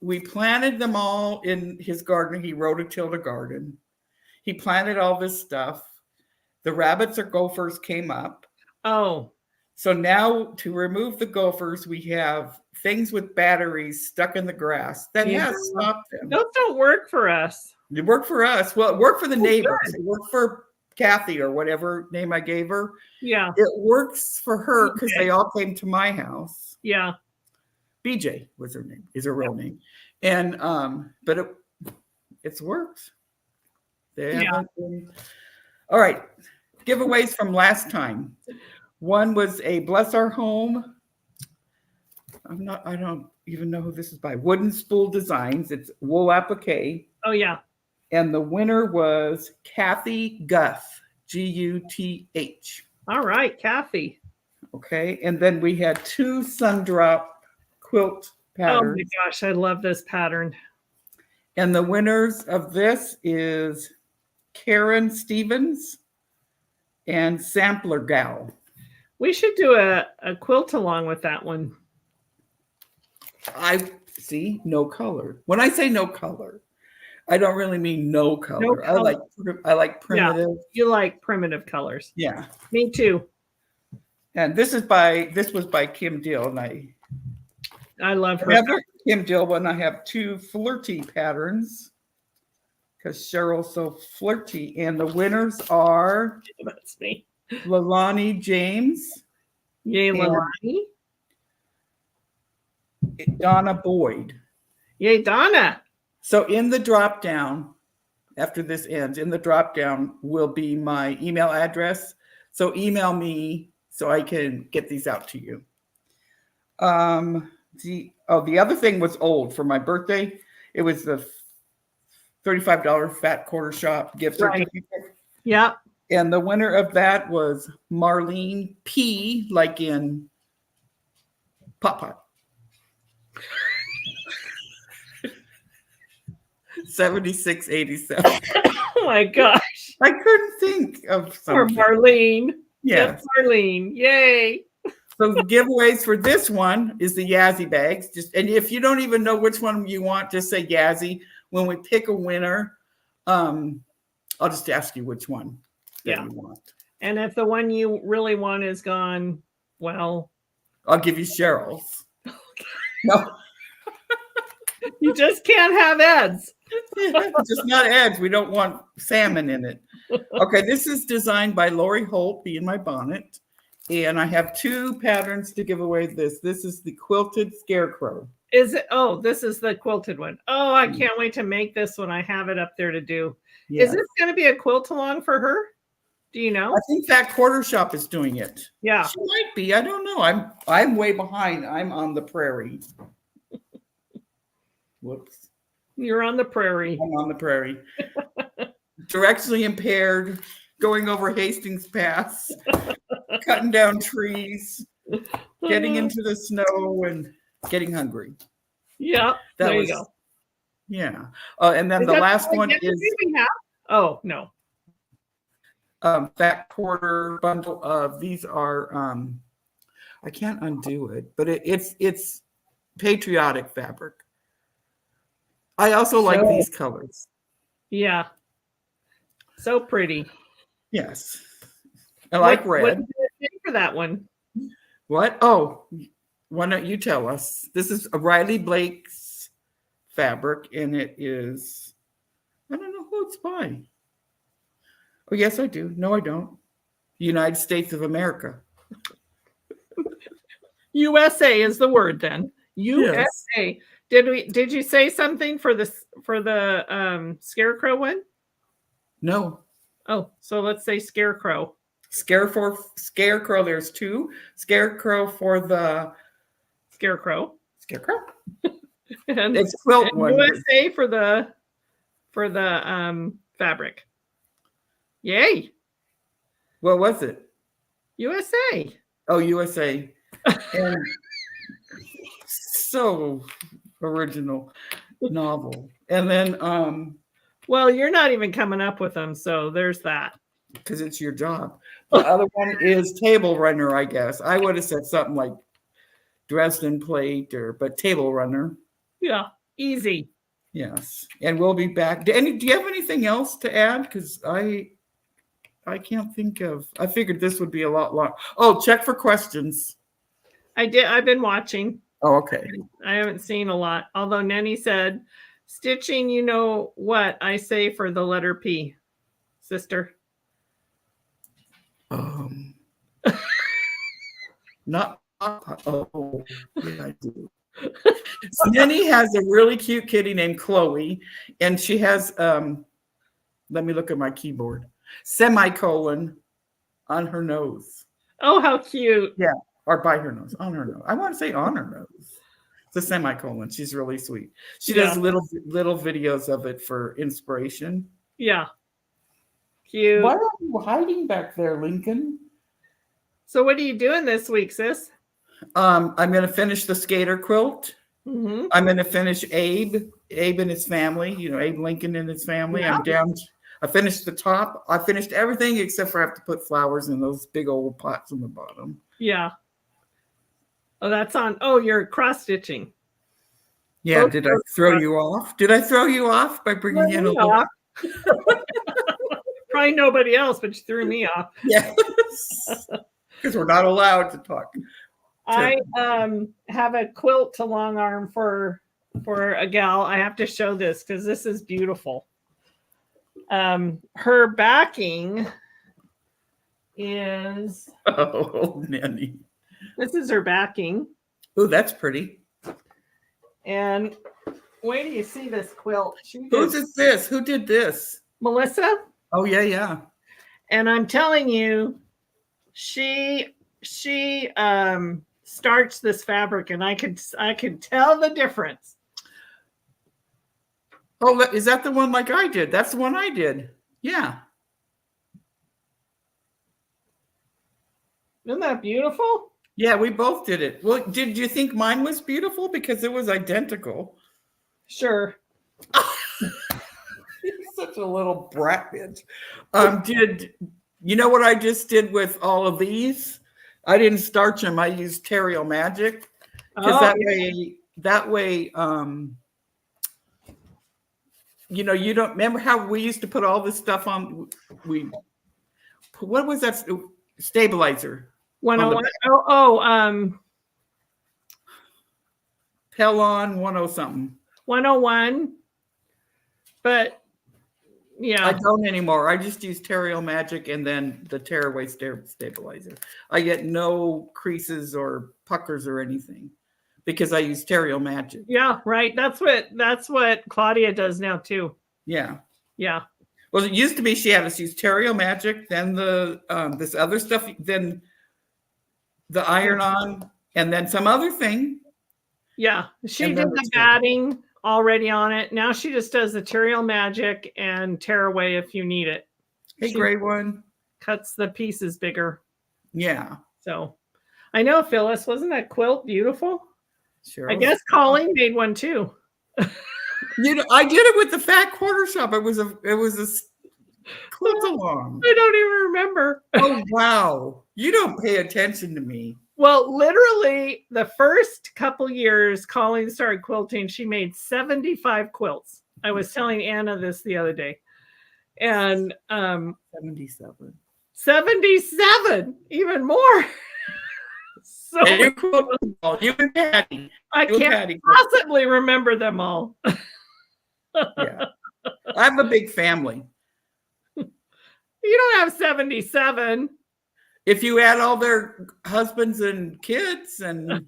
We planted them all in his garden. He rototilled a garden. He planted all this stuff. The rabbits or gophers came up. Oh. So now to remove the gophers, we have things with batteries stuck in the grass. That has stopped them. Those don't work for us. It worked for us. Well, it worked for the neighbors. Good. It worked for Kathy or whatever name I gave her. Yeah. It works for her because they all came to my house. Yeah. BJ was her name, is her real name. And but it's worked. They haven't been. All right. Giveaways from last time. One was a Bless Our Home. I don't even know who this is by. Wooden Spool Designs. It's wool applique. Oh, yeah. And the winner was Kathy Guth, Guth. All right, Kathy. Okay. And then we had 2 Sundrop quilt patterns. Oh my gosh, I love this pattern. And the winners of this is Karen Stevens and Sampler Gal. We should do a quilt along with that one. I see no color. When I say no color, I don't really mean no color. No color. I like primitive. Yeah, you like primitive colors. Yeah. Me too. And this was by Kim Dill, and I love her. Another Kim Dill one. I have 2 flirty patterns because Cheryl's so flirty. And the winners are That's me. Lalani James. Yay, Lalani. Donna Boyd. Yay, Donna. So in the drop down, after this ends, in the drop down will be my email address. So email me so I can get these out to you. The other thing was old for my birthday. It was the $35 Fat Quarter Shop gift certificate. Yeah. And the winner of that was Marlene P, like in Pot Pot. 7687. Oh my gosh. I couldn't think of something. Poor Marlene. Yes. Marlene. Yay. So the giveaways for this one is the Yazzy bags. And if you don't even know which one you want, just say Yazzy. When we pick a winner, I'll just ask you which one you want. And if the one you really want is gone, well, I'll give you Cheryl's. No. You just can't have Ed's. Just not Ed's. We don't want salmon in it. Okay, this is designed by Lori Holt, Be in My Bonnet. And I have 2 patterns to give away this. This is the quilted scarecrow. Is it? Oh, this is the quilted one. Oh, I can't wait to make this one. I have it up there to do. Yes. Is this going to be a quilt along for her? Do you know? I think Fat Quarter Shop is doing it. Yeah. She might be. I don't know. I'm way behind. I'm on the prairie. Whoops. You're on the prairie. I'm on the prairie. Directionally impaired, going over Hastings Pass, cutting down trees, getting into the snow, and getting hungry. Yeah, there you go. Yeah. And then the last one is. Oh, no. Fat Quarter bundle of these are. I can't undo it, but it's patriotic fabric. I also like these colors. Yeah. So pretty. Yes. I like red. What did you pay for that one? What? Oh, why don't you tell us? This is a Riley Blake's fabric, and it is, I don't know who it's by. Oh, yes, I do. No, I don't. United States of America. USA is the word then. USA. Yes. Did you say something for the scarecrow one? No. Oh, so let's say scarecrow. Scarecrow. There's 2. Scarecrow for the scarecrow. And it's quilt one. USA for the fabric. Yay. What was it? USA. Oh, USA. And so original novel. And then well, you're not even coming up with them, so there's that. Because it's your job. The other one is Table Runner, I guess. I would have said something like Dresden Plate but Table Runner. Yeah, easy. Yes. And we'll be back. Do you have anything else to add? Because I can't think of. I figured this would be a lot long. Oh, check for questions. I did. I've been watching. Oh, okay. I haven't seen a lot. Although Nenny said, stitching, you know what I say for the letter P, sister? Not. Oh, yeah, I do. Minnie has a really cute kitty named Chloe, and she has, let me look at my keyboard, Semicolon on her nose. Oh, how cute. Yeah, or by her nose, on her nose. I want to say on her nose. It's a semicolon. She's really sweet. She does little videos of it for inspiration. Yeah. Cute. Why are you hiding back there, Lincoln? So what are you doing this week, sis? I'm going to finish the skater quilt. Mm-hmm. I'm going to finish Abe and his family, Abe Lincoln and his family. Yeah. I'm down. I finished the top. I finished everything except for I have to put flowers in those big old pots on the bottom. Yeah. Oh, that's on. Oh, you're cross stitching. Yeah. Did I throw you off? Did I throw you off by bringing in a little? Probably nobody else, but you threw me off. Yes. Because we're not allowed to talk. I have a quilt to long arm for a gal. I have to show this because this is beautiful. Her backing is Nanny. This is her backing. Oh, that's pretty. And wait till you see this quilt. Who did this? Who did this? Melissa. Oh yeah. And I'm telling you, she starts this fabric, and I could tell the difference. Oh, is that the one like I did? That's the one I did. Yeah. Isn't that beautiful? Yeah, we both did it. Well, did you think mine was beautiful? Because it was identical. Sure. You're such a little brat bitch. Did you know what I just did with all of these? I didn't starch them. I used Terrio Magic. Because that way, you don't remember how we used to put all this stuff on. What was that stabilizer? 101. Pellon 10 something. 101. But yeah, I don't anymore. I just use Terrio Magic and then the tearaway stabilizer. I get no creases or puckers or anything because I use Terrio Magic. Yeah, right. That's what Claudia does now too. Yeah. Yeah. Well, it used to be she had us use Terrio Magic, then the this other stuff, then the iron-on, and then some other thing. Yeah, she did the batting already on it. Now she just does the Terrio Magic and tearaway if you need it. Hey, gray one. Cuts the pieces bigger. Yeah. So I know, Phyllis, wasn't that quilt beautiful? Sure. I guess Colleen made one too. I did it with the Fat Quarter Shop. It was a quilt along. I don't even remember. Oh wow. You don't pay attention to me. Well, literally the first couple years Colleen started quilting, she made 75 quilts. I was telling Anna this the other day. And 77. 77, even more. So you and Patty. I can't possibly remember them all. Yeah. I have a big family. You don't have 77. If you add all their husbands and kids and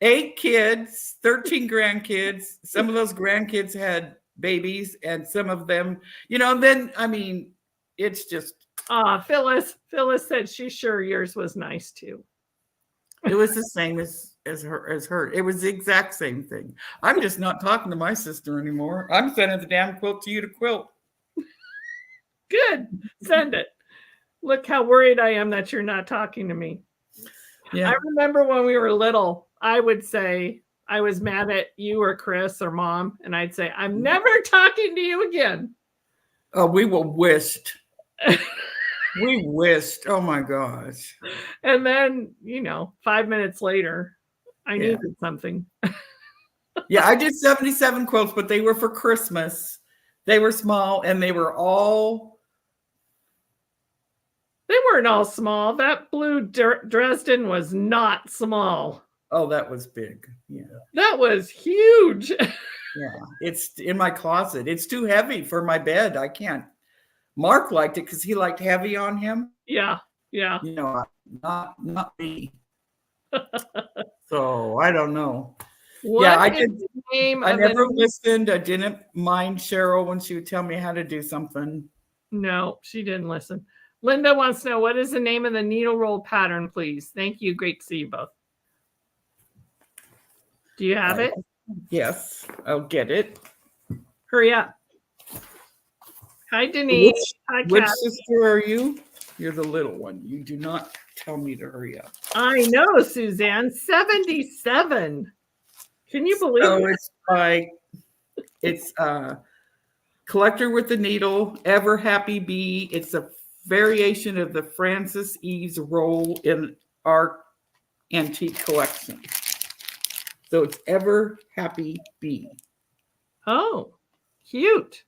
8 kids, 13 grandkids, some of those grandkids had babies and some of them, then, I mean, it's just. Phyllis said she's sure yours was nice too. It was the same as her. It was the exact same thing. I'm just not talking to my sister anymore. I'm sending the damn quilt to you to quilt. Good. Send it. Look how worried I am that you're not talking to me. Yeah. I remember when we were little, I would say I was mad at you or Chris or Mom, and I'd say, I'm never talking to you again. Oh, we were wished. We wished. Oh my gosh. And then, 5 minutes later, I needed something. Yeah, I did 77 quilts, but they were for Christmas. They were small and they were all. They weren't all small. That blue Dresden was not small. Oh, that was big. Yeah. That was huge. Yeah. It's in my closet. It's too heavy for my bed. I can't. Mark liked it because he liked heavy on him. Yeah. Yeah. Not me. So I don't know. What Yeah, I is did. the name I of never the... listened. I didn't mind Cheryl when she would tell me how to do something. No, she didn't listen. Linda wants to know, what is the name of the needle roll pattern, please? Thank you. Great to see you both. Do you have it? Yes, I'll get it. Hurry up. Hi, Denise. Hi, Which Kat. sister are you? You're the little one. You do not tell me to hurry up. I know, Suzanne. 77. Can you believe it? It's Collector with the Needle, Ever Happy Bee. It's a variation of the Frances Eves roll in our antique collection. So it's Ever Happy Bee. Oh, cute.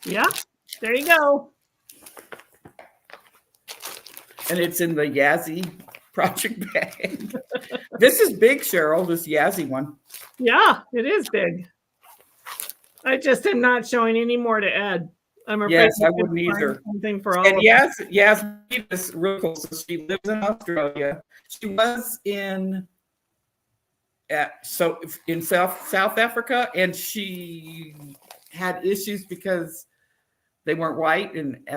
Yeah, there you go. And it's in the Yazzy project bag. This is big, Cheryl, this Yazzy one. Yeah, it is big. I just am not showing any more to Ed. I'm afraid yes, I wouldn't either. Something for all and of Yazzy is real cool. So she lives in Australia. She was in South Africa, and she had issues because they weren't white. And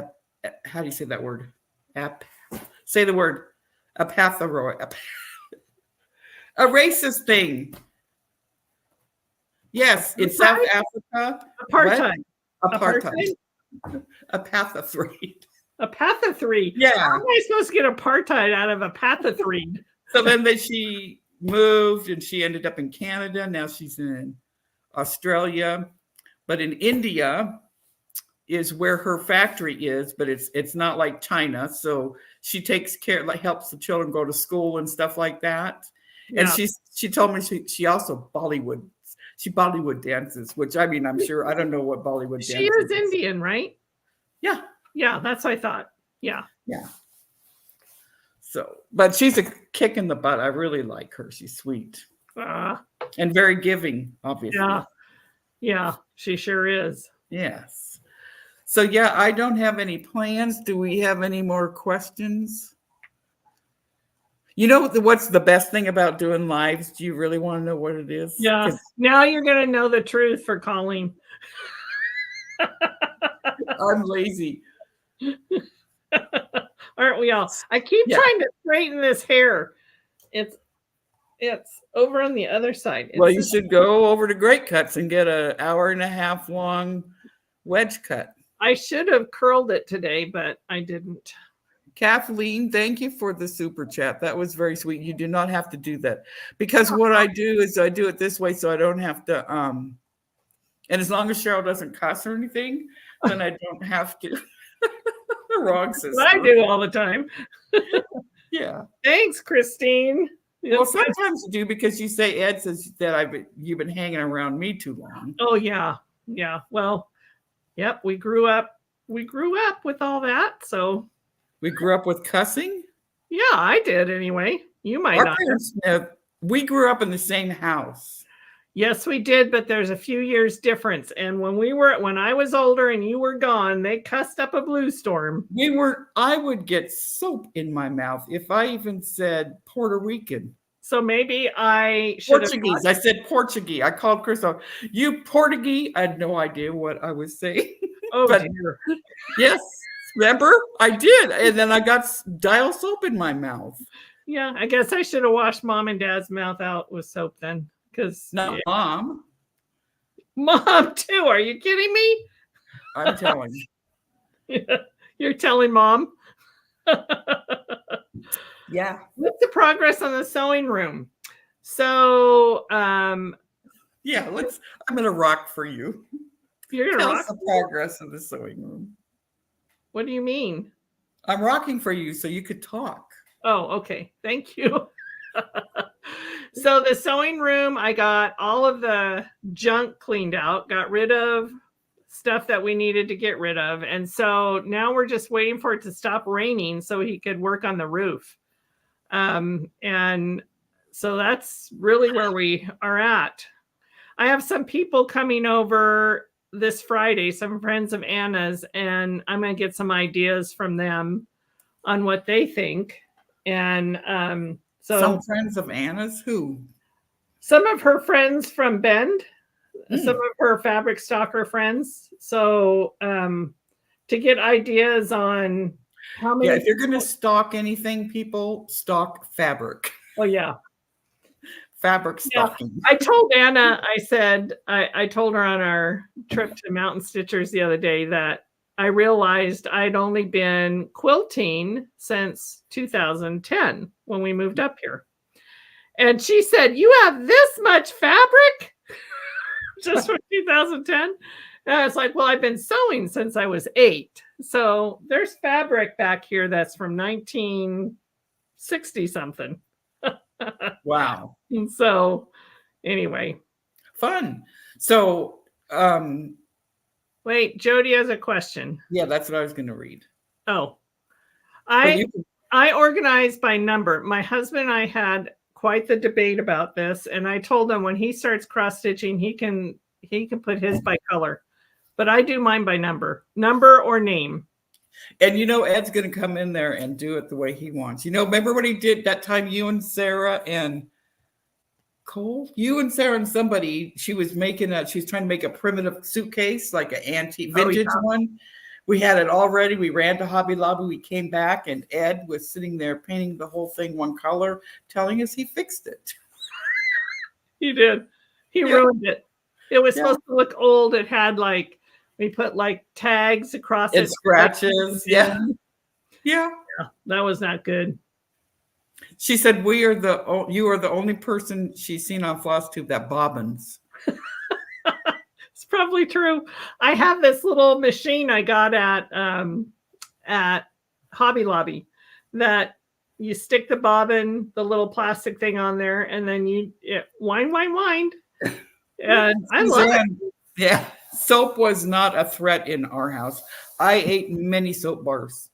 how do you say that word? Say the word. A racist thing. Yes, in South Africa. Apartheid. Apartheid. Apathy. Apathy. Yeah. How am I supposed to get apartheid out of apathy? So then she moved and she ended up in Canada. Now she's in Australia. But in India is where her factory is, but it's not like China. So she takes care, like helps the children go to school and stuff like that. Yeah. And she told me she also Bollywood. She Bollywood dances, which I mean, I'm sure, I don't know what Bollywood dances. She is Indian, right? Yeah. Yeah, that's what I thought. Yeah. Yeah. So, but she's a kick in the butt. I really like her. She's sweet. And very giving, obviously. Yeah. Yeah, she sure is. Yes. So, yeah, I don't have any plans. Do we have any more questions? You know what's the best thing about doing lives? Do you really want to know what it is? Yeah. Now you're going to know the truth for Colleen. I'm lazy. Aren't we all? I keep trying to straighten this hair. It's over on the other side. Well, you should go over to Great Cuts and get an 1.5 hour long wedge cut. I should have curled it today, but I didn't. Kathleen, thank you for the super chat. That was very sweet. You do not have to do that, because what I do is I do it this way so I don't have to and as long as Cheryl doesn't cuss or anything, then I don't have to. Wrong sister. I do all the time. Yeah. Thanks, Christine. Well, sometimes you do, because you say Ed says that you've been hanging around me too long. Oh yeah. Yeah. Well, yep, we grew up with all that, so we grew up with cussing? Yeah, I did anyway. You might not. We grew up in the same house. Yes, we did, but there's a few years difference. And when I was older and you were gone, they cussed up a blue storm. I would get soap in my mouth if I even said Puerto Rican. So maybe I should Portuguese. I said Portuguese. I called Chris out, you Portuguese. I had no idea what I was saying. Oh, dear. Yes. Remember? I did. And then I got dial soap in my mouth. Yeah, I guess I should have washed Mom and Dad's mouth out with soap then. Not Mom. Mom, too. Are you kidding me? I'm telling you. You're telling Mom? Yeah. What's the progress on the sewing room? So, yeah, I'm going to rock for you. You're going to rock the progress of the sewing room. What do you mean? I'm rocking for you so you could talk. Oh, okay. Thank you. So the sewing room, I got all of the junk cleaned out, got rid of stuff that we needed to get rid of. And so now we're just waiting for it to stop raining so he could work on the roof. And so that's really where we are at. I have some people coming over this Friday, some friends of Anna's, and I'm going to get some ideas from them on what they think. And so some friends of Anna's, who? Some of her friends from Bend, some of her fabric stalker friends. So to get ideas on how many. Yeah, if you're going to stock anything, people stock fabric. Oh, yeah. Fabric stocking. Yeah. I told Anna, I said, I told her on our trip to Mountain Stitchers the other day that I realized I'd only been quilting since 2010 when we moved up here. And she said, "You have this much fabric just from 2010?" And I was like, "Well, I've been sewing since I was 8. So there's fabric back here that's from 1960 something." Wow. And so anyway. Fun. So wait, Jody has a question. Yeah, that's what I was going to read. Oh. I organized by number. My husband and I had quite the debate about this, and I told him when he starts cross stitching, he can put his by color, but I do mine by number or name. And Ed's going to come in there and do it the way he wants. Remember what he did that time? You and Sarah and Cole, somebody. She was trying to make a primitive suitcase, like an antique vintage one. We had it all ready. We ran to Hobby Lobby. We came back, and Ed was sitting there painting the whole thing one color, telling us he fixed it. He did. He ruined it. It was supposed to look old. It had we put tags across it. Scratches. Yeah. That was not good. She said, you are the only person she's seen on FlossTube that bobbins. It's probably true. I have this little machine I got at Hobby Lobby that you stick the bobbin, the little plastic thing on there, and then you wind. And I love it. Yeah. Soap was not a threat in our house. I ate many soap bars.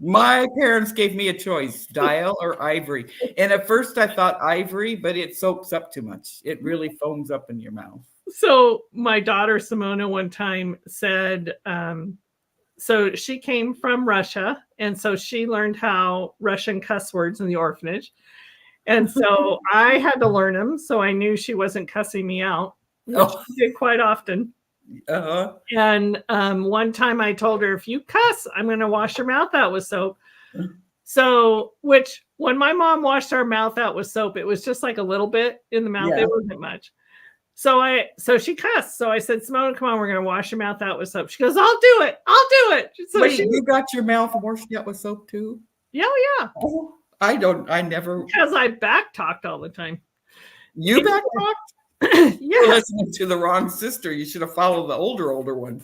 My parents gave me a choice, dial or ivory. And at first I thought ivory, but it soaks up too much. It really foams up in your mouth. So my daughter Simona one time said, so she came from Russia, and so she learned how Russian cuss words in the orphanage. And so I had to learn them, so I knew she wasn't cussing me out, which she did quite often. And one time I told her, if you cuss, I'm going to wash your mouth out with soap. So, which when my mom washed our mouth out with soap, it was just like a little bit in the mouth. It wasn't much. So she cussed. So I said, Simona, come on, we're going to wash your mouth out with soap. She goes, I'll do it. So wait, you got your mouth washed out with soap too? Yeah. Oh, I never. Because I back talked all the time. You back talked? Yeah. You're listening to the wrong sister. You should have followed the older one.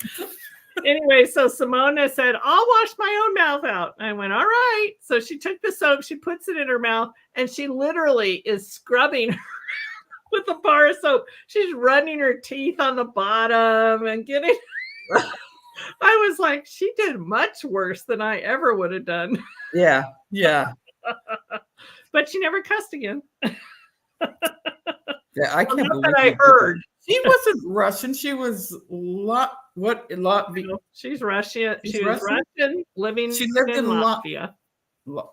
Anyway, so Simona said, I'll wash my own mouth out. I went, all right. So she took the soap, she puts it in her mouth, and she literally is scrubbing with a bar of soap. She's running her teeth on the bottom and getting. I was like, she did much worse than I ever would have done. Yeah. But she never cussed again. Yeah, I can't believe that I heard. She wasn't Russian. She was She's Russian. She was Russian, living she lived in Latvia.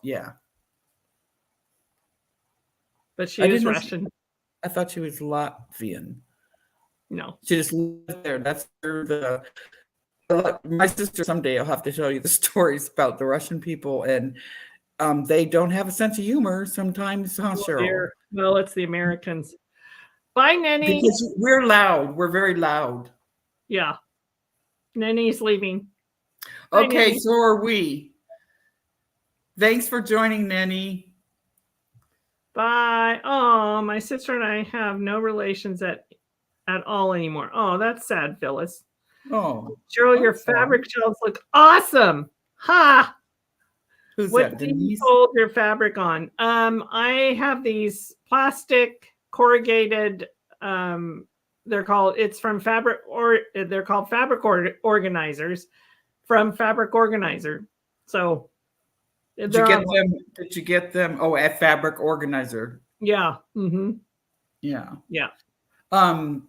Yeah. But she is Russian. I thought she was Latvian. No. She just lived there. That's where my sister, someday I'll have to tell you the stories about the Russian people, and they don't have a sense of humor sometimes, huh, Cheryl? Well, it's the Americans. Bye, Nenny. Because we're loud. We're very loud. Yeah. Nenny's leaving. Okay, bye, Nenny. So are we. Thanks for joining, Nenny. Bye. Oh, my sister and I have no relations at all anymore. Oh, that's sad, Phyllis. Oh. Cheryl, your fabric shelves look awesome. Ha! Who's what that, do you Denise? hold your fabric on? I have these plastic corrugated, they're called fabric organizers from Fabric Organizer. So did you get them? Oh, at Fabric Organizer. Yeah. Mm-hmm. Yeah. I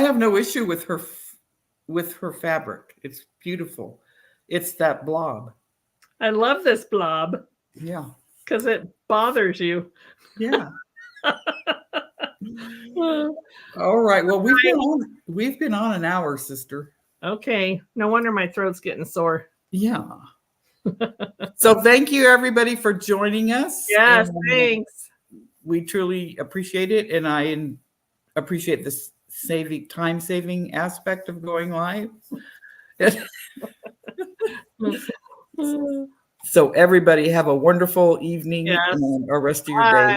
have no issue with her fabric. It's beautiful. It's that blob. I love this blob. Yeah. Because it bothers you. Yeah. All right. Well, we've been on an hour, sister. Okay. No wonder my throat's getting sore. Yeah. So thank you everybody for joining us. Yes, thanks. We truly appreciate it, and I appreciate this time saving aspect of going live. So everybody have a wonderful evening and a rest of your day.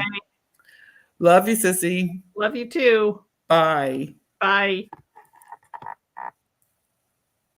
Love you, sissy. Love you too. Bye. Bye.